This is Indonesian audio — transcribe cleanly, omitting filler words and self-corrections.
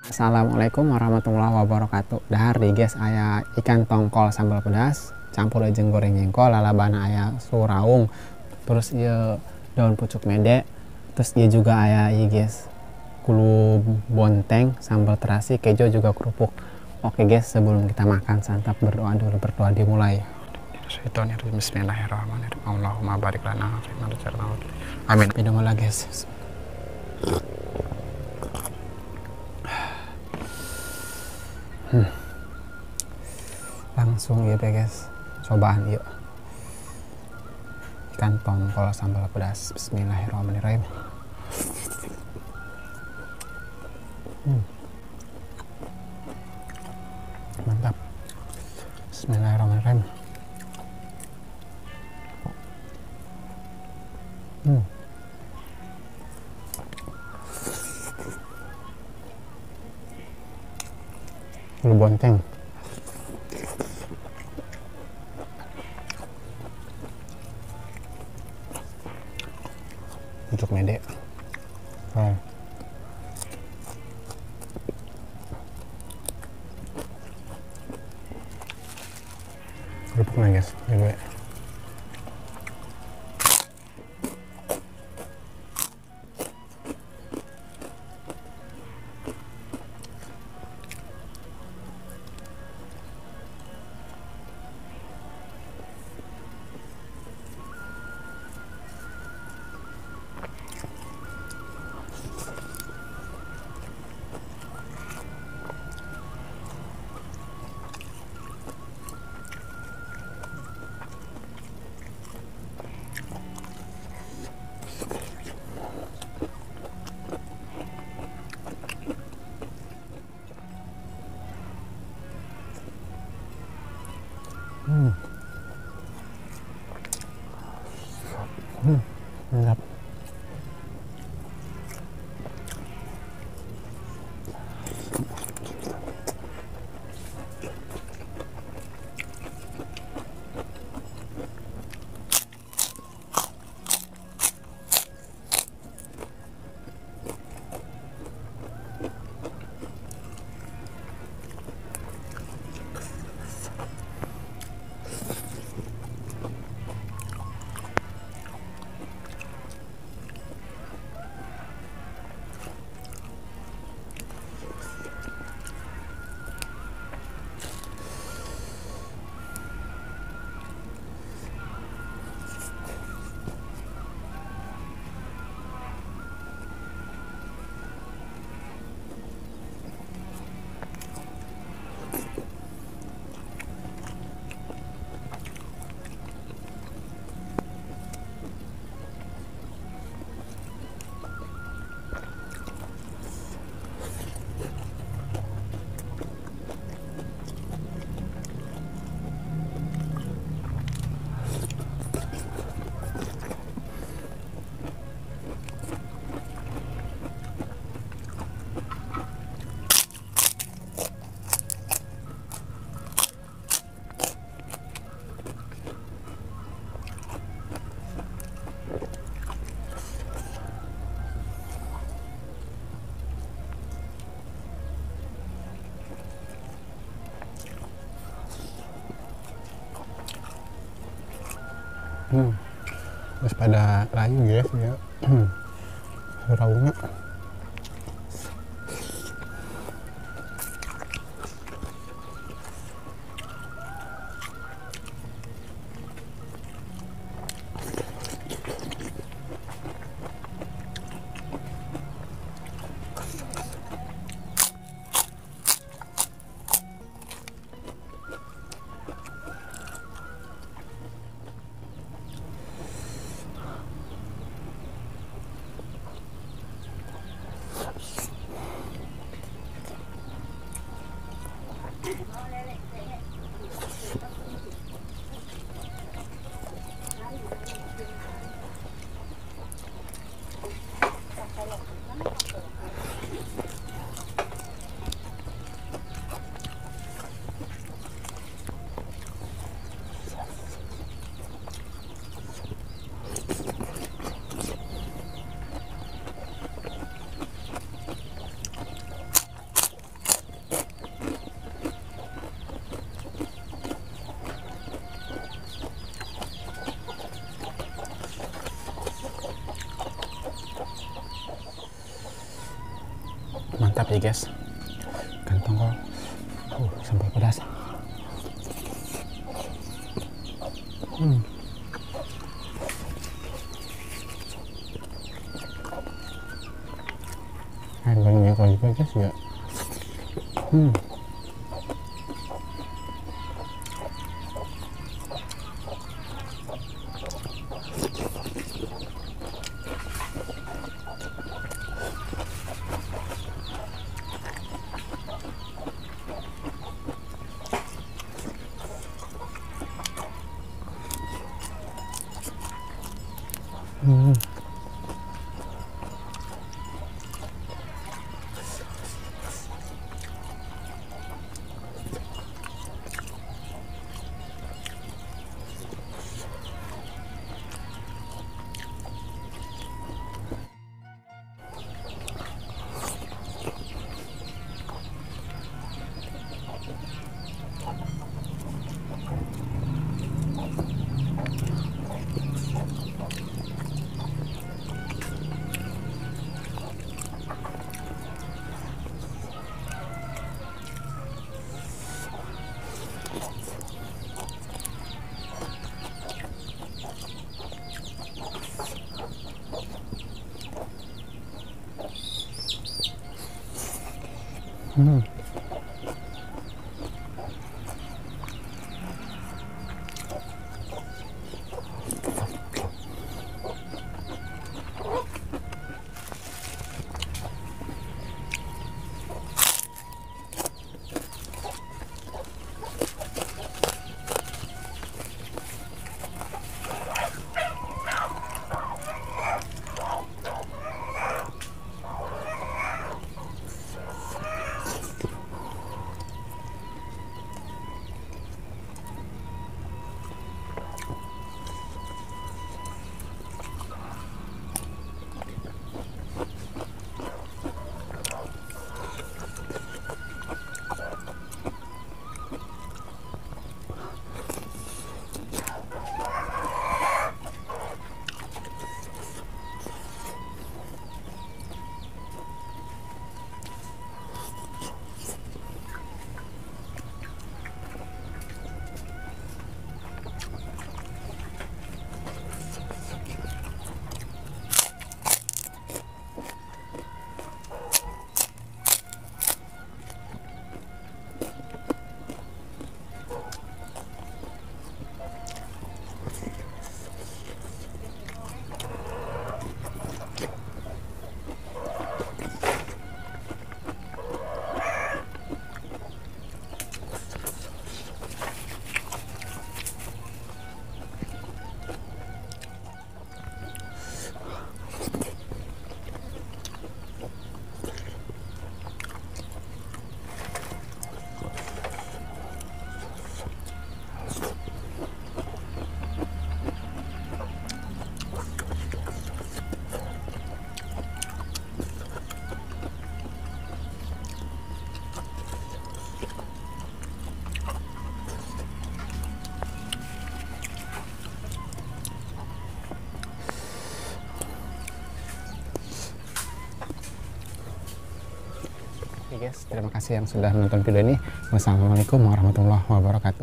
Assalamualaikum warahmatullahi wabarakatuh. Dahar di guys aya ikan tongkol sambal pedas campur jeung goreng jengkol, lalabana aya suraung, terus ieu daun pucuk mede, terus ieu juga aya ieu guys kulu bonteng, sambal terasi, kejo juga kerupuk. Oke guys, sebelum kita makan santap berdoa dulu, berdoa dimulai. Bismillahirrahmanirrahim. Allahumma barik lana fi ma razaqtana. Amin. Minum lagi guys. Langsung gitu ya guys, cobaan yuk ikan tongkol sambal pedas. Bismillahirrahmanirrahim. Mantap. Bismillahirrahmanirrahim. Bulu bonteng, pucuk mede, kerupuknya guys, gue. Mantap. Terus pada layu guys ya, raungnya. mantap ya guys, ikan tongkol sambal pedas. Air goreng jengkol juga guys ya. Oke guys, terima kasih yang sudah menonton video ini. Wassalamualaikum warahmatullahi wabarakatuh.